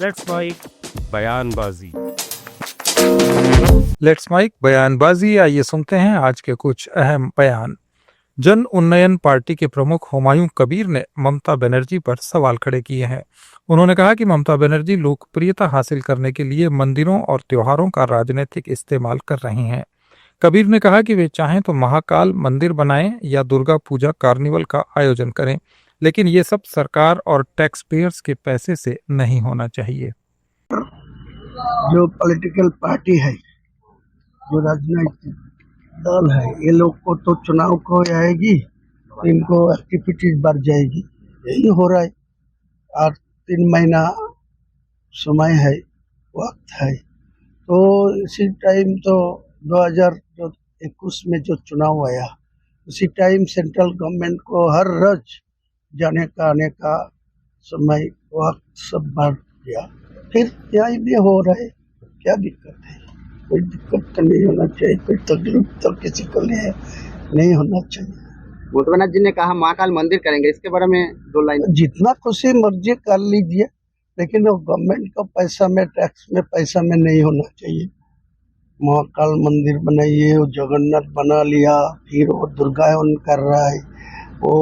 Let's mic बयानबाजी। Let's mic बयानबाजी। आइए सुनते हैं आज के कुछ अहम बयान। जन उन्नयन पार्टी के प्रमुख हुमायूं कबीर ने ममता बनर्जी पर सवाल खड़े किए हैं। उन्होंने कहा कि ममता बनर्जी लोकप्रियता हासिल करने के लिए मंदिरों और त्योहारों का राजनीतिक इस्तेमाल कर रही हैं। कबीर ने कहा कि वे चाहें तो महाकाल मंदिर बनाएं या दुर्गा पूजा कार्निवल का आयोजन करें, लेकिन ये सब सरकार और टैक्स पेयर्स के पैसे से नहीं होना चाहिए। जो पॉलिटिकल पार्टी है, जो राजनीतिक दल है, ये लोग को तो चुनाव को आएगी तो इनको एक्टिविटीज बढ़ जाएगी। यही हो रहा है। और 3 महीना समय है, वक्त है। तो इसी टाइम तो 2021 में जो चुनाव आया, उसी टाइम सेंट्रल गवर्नमेंट को हर रोज जाने का आने का समय वक्त सब बढ़ गया। फिर यही भी हो रहा है। क्या दिक्कत है? कोई दिक्कत तो नहीं होना चाहिए, कोई तकलीफ तो किसी को नहीं होना चाहिए। ममता बनर्जी ने कहा महाकाल मंदिर करेंगे, इसके बारे में 2 लाइन। जितना खुशी मर्जी कर लीजिए, लेकिन वो गवर्नमेंट का पैसा में, टैक्स में, पैसा में नहीं होना चाहिए। महाकाल मंदिर बनाइए, वो जगन्नाथ बना लिया, फिर वो दुर्गावन कर रहा है, वो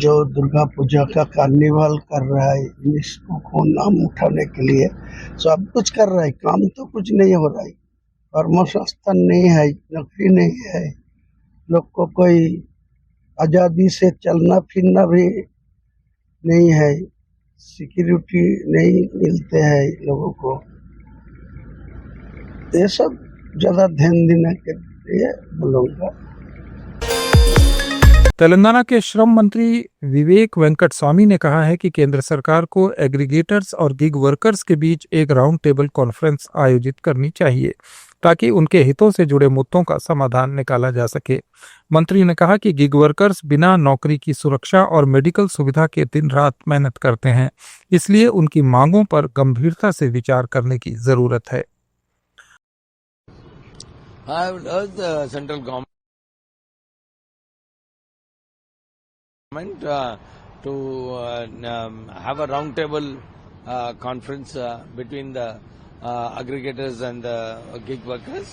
जो दुर्गा पूजा का कार्निवल कर रहा है, इसको को नाम उठाने के लिए सब कुछ कर रहा है। काम तो कुछ नहीं हो रहा है। कर्मसंस्थान नहीं है, नौकरी नहीं है, लोग को कोई आज़ादी से चलना फिरना भी नहीं है, सिक्योरिटी नहीं मिलते हैं लोगों को। ये सब ज़्यादा ध्यान देने के लिए बोलूँगा। तेलंगाना के श्रम मंत्री विवेक वेंकट स्वामी ने कहा है कि केंद्र सरकार को एग्रीगेटर्स और गिग वर्कर्स के बीच एक राउंड टेबल कॉन्फ्रेंस आयोजित करनी चाहिए ताकि उनके हितों से जुड़े मुद्दों का समाधान निकाला जा सके। मंत्री ने कहा कि गिग वर्कर्स बिना नौकरी की सुरक्षा और मेडिकल सुविधा के दिन रात मेहनत करते हैं, इसलिए उनकी मांगों पर गंभीरता से विचार करने की जरूरत है। To have a round table conference between the aggregators and the gig workers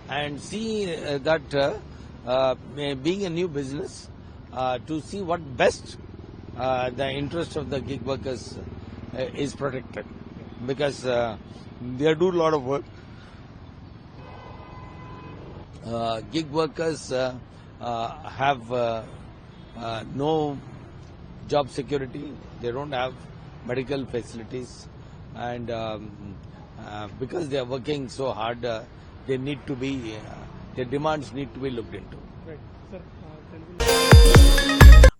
and see that being a new business to see what best the interest of the gig workers is protected, because they do a lot of work. Gig workers have no job security, they don't have medical facilities, and because they are working so hard, they need to be, their demands need to be looked into.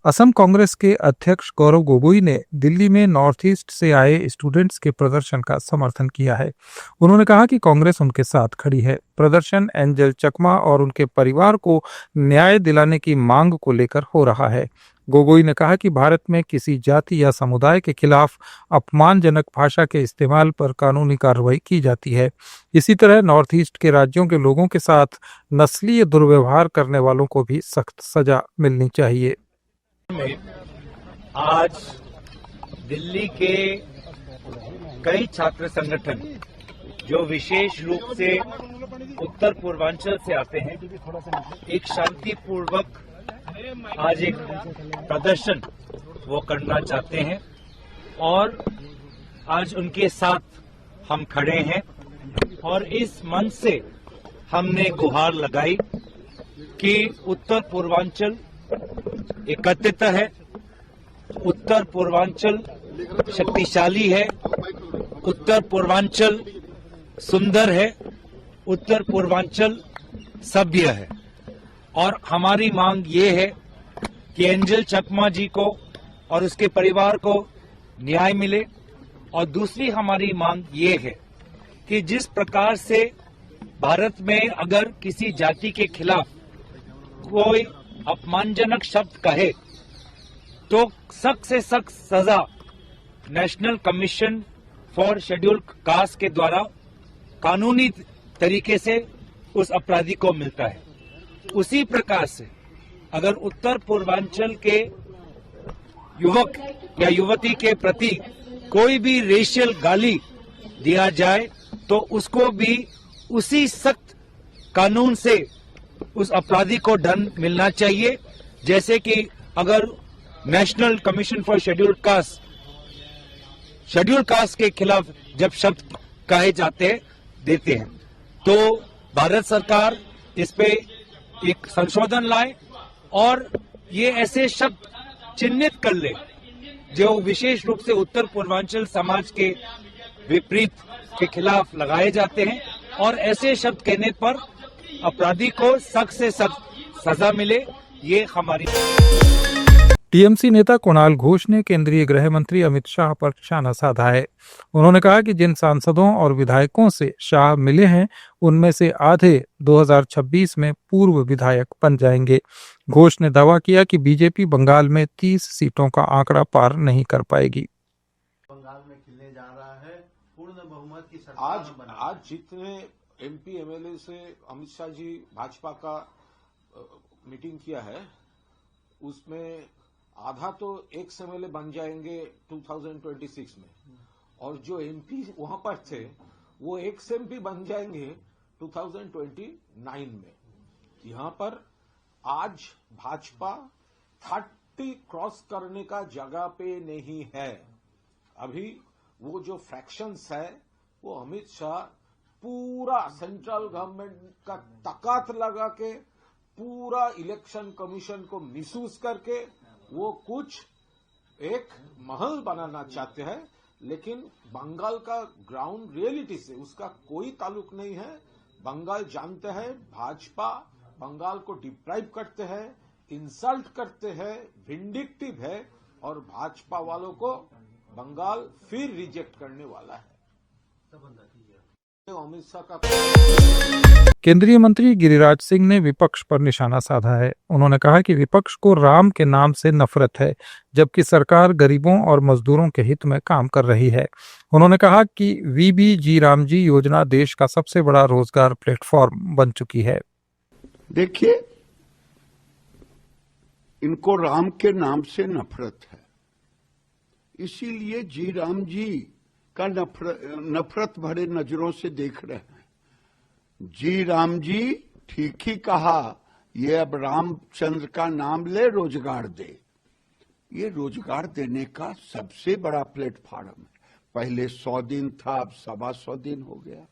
Assam Congress के अध्यक्ष गौरव गोगोई ने दिल्ली में north east से आए students के प्रदर्शन का समर्थन किया है। उन्होंने कहा कि कांग्रेस उनके साथ खड़ी है। प्रदर्शन एंजल चकमा और उनके परिवार को न्याय दिलाने की मांग को लेकर हो रहा है। गोगोई ने कहा कि भारत में किसी जाति या समुदाय के खिलाफ अपमानजनक भाषा के इस्तेमाल पर कानूनी कार्रवाई की जाती है। इसी तरह नॉर्थ ईस्ट के राज्यों के लोगों के साथ नस्लीय दुर्व्यवहार करने वालों को भी सख्त सजा मिलनी चाहिए। आज दिल्ली के कई छात्र संगठन जो विशेष रूप से उत्तर पूर्वांचल से आते हैं, एक शांतिपूर्वक आज एक प्रदर्शन वो करना चाहते हैं और आज उनके साथ हम खड़े हैं और इस मंच से हमने गुहार लगाई कि उत्तर पूर्वांचल एकत्रित है, उत्तर पूर्वांचल शक्तिशाली है, उत्तर पूर्वांचल सुंदर है, उत्तर पूर्वांचल सभ्य है। और हमारी मांग ये है कि एंजल चकमा जी को और उसके परिवार को न्याय मिले। और दूसरी हमारी मांग ये है कि जिस प्रकार से भारत में अगर किसी जाति के खिलाफ कोई अपमानजनक शब्द कहे तो सख्त से सख्त सजा national commission for scheduled caste के द्वारा कानूनी तरीके से उस अपराधी को मिलता है। उसी प्रकार से अगर उत्तर पूर्वांचल के युवक या युवती के प्रति कोई भी रेशियल गाली दिया जाए तो उसको भी उसी सख्त कानून से उस अपराधी को दंड मिलना चाहिए। जैसे कि अगर national commission for scheduled caste के खिलाफ जब शब्द कहे देते हैं तो भारत सरकार इस पे एक संशोधन लाए और ये ऐसे शब्द चिन्हित कर ले जो विशेष रूप से उत्तर पूर्वांचल समाज के विपरीत के खिलाफ लगाए जाते हैं और ऐसे शब्द कहने पर अपराधी को सख्त से सख्त सजा मिले। ये हमारी टीएमसी नेता कुणाल घोष ने केंद्रीय गृह मंत्री अमित शाह पर निशाना साधा है। उन्होंने कहा कि जिन सांसदों और विधायकों से शाह मिले हैं उनमें से आधे 2026 में पूर्व विधायक बन जाएंगे। घोष ने दावा किया कि बीजेपी बंगाल में 30 सीटों का आंकड़ा पार नहीं कर पाएगी। बंगाल में खिलने जा रहा है, पूर्ण बहुमत की सरकार आज जितने एमपी एमएलए से अमित शाह जी भाजपा का मीटिंग किया है उसमें आधा तो एक्स एमएलए बन जाएंगे 2026 में और जो एमपी वहां पर थे वो एक्स एमपी बन जाएंगे 2029 में। यहां पर आज भाजपा 30 क्रॉस करने का जगह पे नहीं है। अभी वो जो फ्रैक्शंस है वो अमित शाह पूरा सेंट्रल गवर्नमेंट का ताकत लगा के पूरा इलेक्शन कमीशन को मिसयूज करके वो कुछ एक महल बनाना चाहते हैं, लेकिन बंगाल का ग्राउंड रियलिटी से उसका कोई ताल्लुक नहीं है। बंगाल जानते हैं भाजपा बंगाल को डिप्राइव करते हैं, इंसल्ट करते हैं, विंडिक्टिव है और भाजपा वालों को बंगाल फिर रिजेक्ट करने वाला है। अमित शाह का केंद्रीय मंत्री गिरिराज सिंह ने विपक्ष पर निशाना साधा है। उन्होंने कहा कि विपक्ष को राम के नाम से नफरत है, जबकि सरकार गरीबों और मजदूरों के हित में काम कर रही है। उन्होंने कहा कि वीबीजी रामजी योजना देश का सबसे बड़ा रोजगार प्लेटफॉर्म बन चुकी है। देखिए, इनको राम के नाम से नफरत है, इसीलिए जी राम जी का नफरत भरे नजरों से देख रहे हैं। जी राम जी ठीक ही कहा, ये अब रामचंद्र का नाम ले रोजगार दे। ये रोजगार देने का सबसे बड़ा प्लेटफॉर्म है। पहले 100 दिन था, अब 125 दिन हो गया।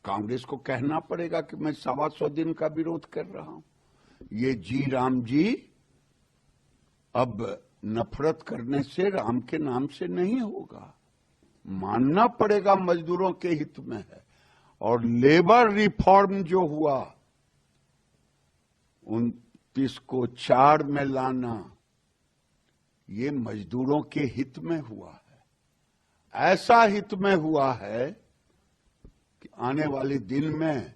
कांग्रेस को कहना पड़ेगा कि मैं 125 दिन का विरोध कर रहा हूं। ये जी राम जी अब नफरत करने से राम के नाम से नहीं होगा, मानना पड़ेगा मजदूरों के हित में है। और लेबर रिफॉर्म जो हुआ 29 को 4 में लाना, ये मजदूरों के हित में हुआ है। ऐसा हित में हुआ है कि आने वाले दिन में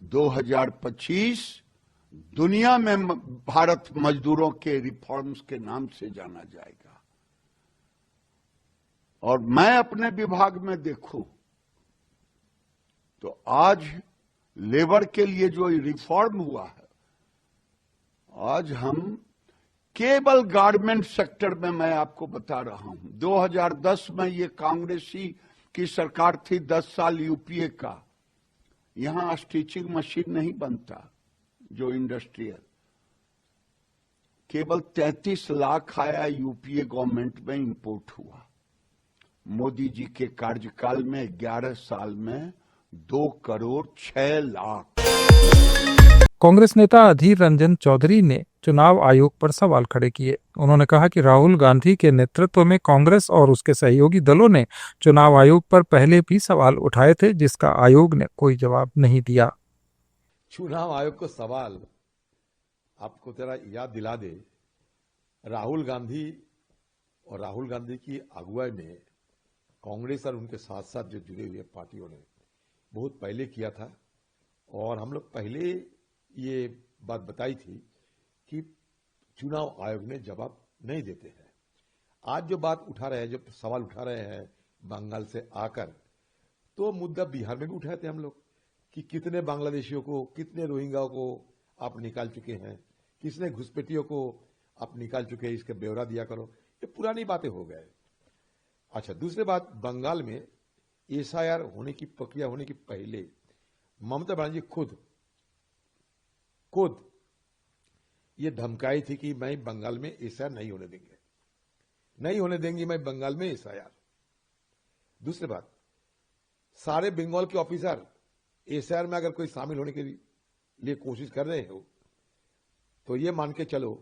2025 दुनिया में भारत मजदूरों के रिफॉर्म्स के नाम से जाना जाएगा। और मैं अपने विभाग में देखूं तो आज लेबर के लिए जो रिफॉर्म हुआ है, आज हम केवल गारमेंट सेक्टर में, मैं आपको बता रहा हूं, 2010 में ये कांग्रेसी की सरकार थी, 10 साल यूपीए का, यहां स्टिचिंग मशीन नहीं बनता जो इंडस्ट्रियल, केवल 33 लाख आया यूपीए गवर्नमेंट में इंपोर्ट हुआ। मोदी जी के कार्यकाल में 11 साल में 2 करोड़ 6 लाख। कांग्रेस नेता अधीर रंजन चौधरी ने चुनाव आयोग पर सवाल खड़े किए। उन्होंने कहा कि राहुल गांधी के नेतृत्व में कांग्रेस और उसके सहयोगी दलों ने चुनाव आयोग पर पहले भी सवाल उठाए थे, जिसका आयोग ने कोई जवाब नहीं दिया। चुनाव आयोग को सवाल आपको जरा याद दिला दे, राहुल गांधी और राहुल गांधी की अगुवाई में कांग्रेस और उनके साथ साथ जो जुड़े हुए पार्टियों ने बहुत पहले किया था। और हम लोग पहले ये बात बताई थी कि चुनाव आयोग ने जवाब नहीं देते हैं। आज जो बात उठा रहे हैं, जो सवाल उठा रहे हैं बंगाल से आकर, तो मुद्दा बिहार में भी उठाए थे हम लोग कि कितने बांग्लादेशियों को, कितने रोहिंग्या को आप निकाल चुके हैं, किसने घुसपैठियों को आप निकाल चुके हैं, इसका ब्यौरा दिया करो। ये पुरानी बातें हो गए। अच्छा, दूसरी बात, बंगाल में एसआईआर होने की प्रक्रिया होने की पहले ममता बनर्जी खुद ये धमकाई थी कि मैं बंगाल में एसआईआर नहीं होने देंगी मैं बंगाल में एसआईआर। दूसरी बात, सारे बंगाल के ऑफिसर एसआईआर में अगर कोई शामिल होने के लिए कोशिश कर रहे हो तो ये मान के चलो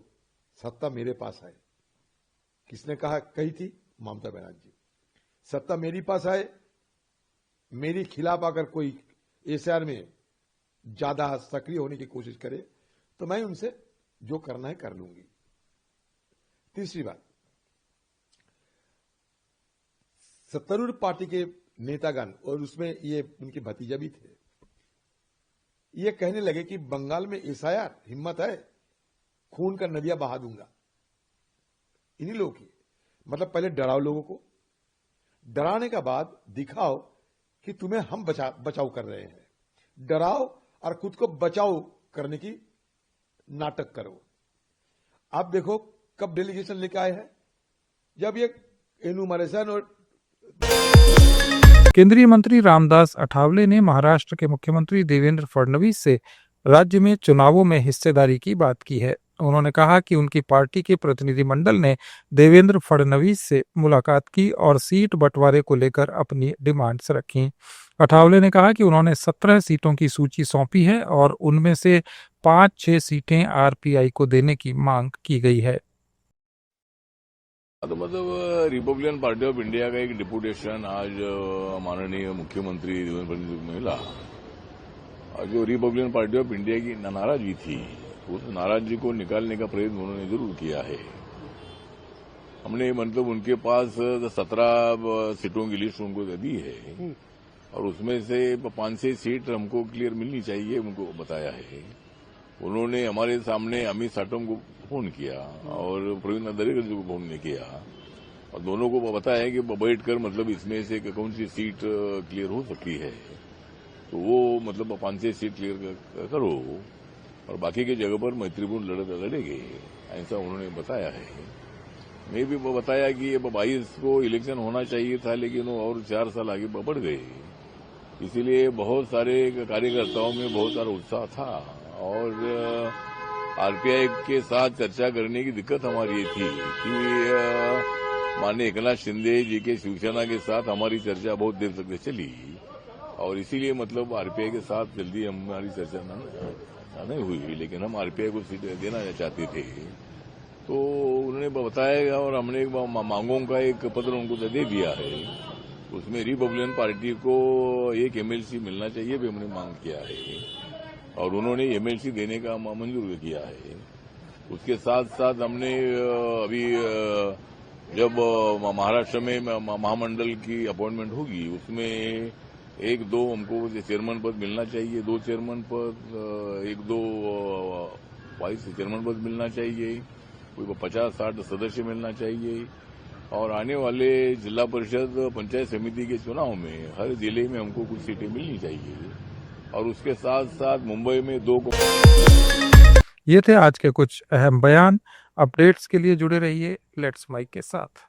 सत्ता मेरे पास है। किसने कही थी? ममता बनर्जी। सत्ता मेरी पास है, मेरे खिलाफ अगर कोई एसआईआर में ज्यादा सक्रिय होने की कोशिश करे तो मैं उनसे जो करना है कर लूंगी। तीसरी बात, सत्तारूढ़ पार्टी के नेतागण और उसमें ये उनके भतीजा भी थे, ये कहने लगे कि बंगाल में एसआईआर, हिम्मत है, खून का नदियां बहा दूंगा। इन्हीं लोगों की मतलब पहले डराओ लोगों को, डराने का बाद दिखाओ कि तुम्हें हम बचाव कर रहे हैं। डराओ और खुद को बचाओ करने की नाटक करो। आप देखो कब डेलीगेशन लेके आए हैं, जब ये एनुमरेशन और केंद्रीय मंत्री रामदास अठावले ने महाराष्ट्र के मुख्यमंत्री देवेंद्र फडणवीस से राज्य में चुनावों में हिस्सेदारी की बात की है। उन्होंने कहा कि उनकी पार्टी के प्रतिनिधिमंडल ने देवेंद्र फडणवीस से मुलाकात की और सीट बंटवारे को लेकर अपनी डिमांड्स रखी। अठावले ने कहा कि उन्होंने 17 सीटों की सूची सौंपी है और उनमें से 5-6 सीटें आरपीआई को देने की मांग की गई है। तो मतलब रिपब्लिकन पार्टी ऑफ इंडिया का एक डिपुटेशन आज माननीय मुख्यमंत्री देवेंद्र फडणवीस को मिला। और जो रिपब्लिकन पार्टी ऑफ इंडिया की नाराजगी थी, उस नाराजगी को निकालने का प्रयत्न उन्होंने जरूर किया है। हमने मतलब उनके पास 17 सीटों की लिस्ट उनको दी है और उसमें से 5-6 सीट हमको क्लियर मिलनी चाहिए, उनको बताया है। उन्होंने हमारे सामने अमित साटम को फोन किया और प्रवीण दरेकर जी को फोन नहीं किया और दोनों को बताया कि बैठ कर मतलब इसमें से कौन सी सीट क्लियर हो सकती है, तो वो मतलब 5-6 सीट क्लियर करो और बाकी की जगह पर मैत्रीपूर्ण लड़ेंगे, ऐसा उन्होंने बताया है। मैं भी बताया कि 22 को इलेक्शन होना चाहिए था, लेकिन वो और 4 साल आगे बढ़ गए। इसीलिए बहुत सारे कार्यकर्ताओं में बहुत सारा उत्साह था और आरपीआई के साथ चर्चा करने की दिक्कत हमारी ये थी कि माननीय एकनाथ शिंदे जी के शिवसेना के साथ हमारी चर्चा बहुत देर तक चली और इसीलिए मतलब आरपीआई के साथ जल्दी हमारी चर्चा नहीं हुई, लेकिन हम आरपीआई को सीट देना चाहते थे। तो उन्होंने बताया और हमने मांगों का एक पत्र उनको दे दिया है। उसमें रिपब्लिकन पार्टी को एक एमएलसी मिलना चाहिए भी हमने मांग किया है और उन्होंने एमएलसी देने का मंजूर किया है। उसके साथ साथ हमने अभी जब महाराष्ट्र में महामंडल की अपॉइंटमेंट होगी उसमें 1-2 हमको चेयरमैन पद मिलना चाहिए, 2 चेयरमैन पद, 1-2 वाइस चेयरमैन पद मिलना चाहिए, कोई 50-60 सदस्य मिलना चाहिए और आने वाले जिला परिषद पंचायत समिति के चुनाव में हर जिले में हमको कुछ सीटें मिलनी चाहिए और उसके साथ साथ मुंबई में 2 को। ये थे आज के कुछ अहम बयान। अपडेट्स के लिए जुड़े रहिए लेट्स माइक के साथ।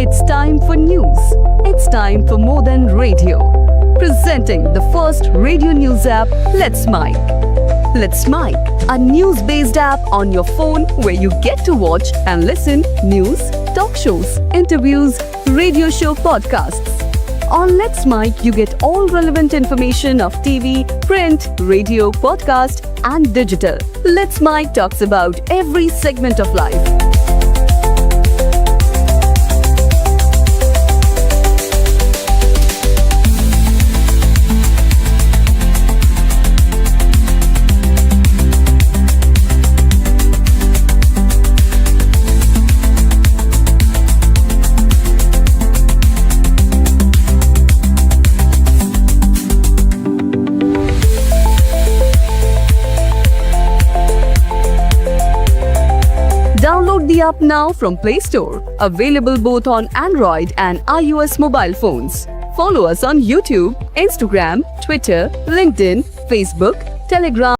It's time for news. It's time for more than radio. Presenting the first radio news app, Let's Mic. Let's Mic, a news-based app on your phone where you get to watch and listen news, talk shows, interviews, radio show podcasts. On Let's Mic, you get all relevant information of TV, print, radio, podcast, and digital. Let's Mic talks about every segment of life. Download the app now from Play Store. Available both on Android and iOS mobile phones. Follow us on YouTube, Instagram, Twitter, LinkedIn, Facebook, Telegram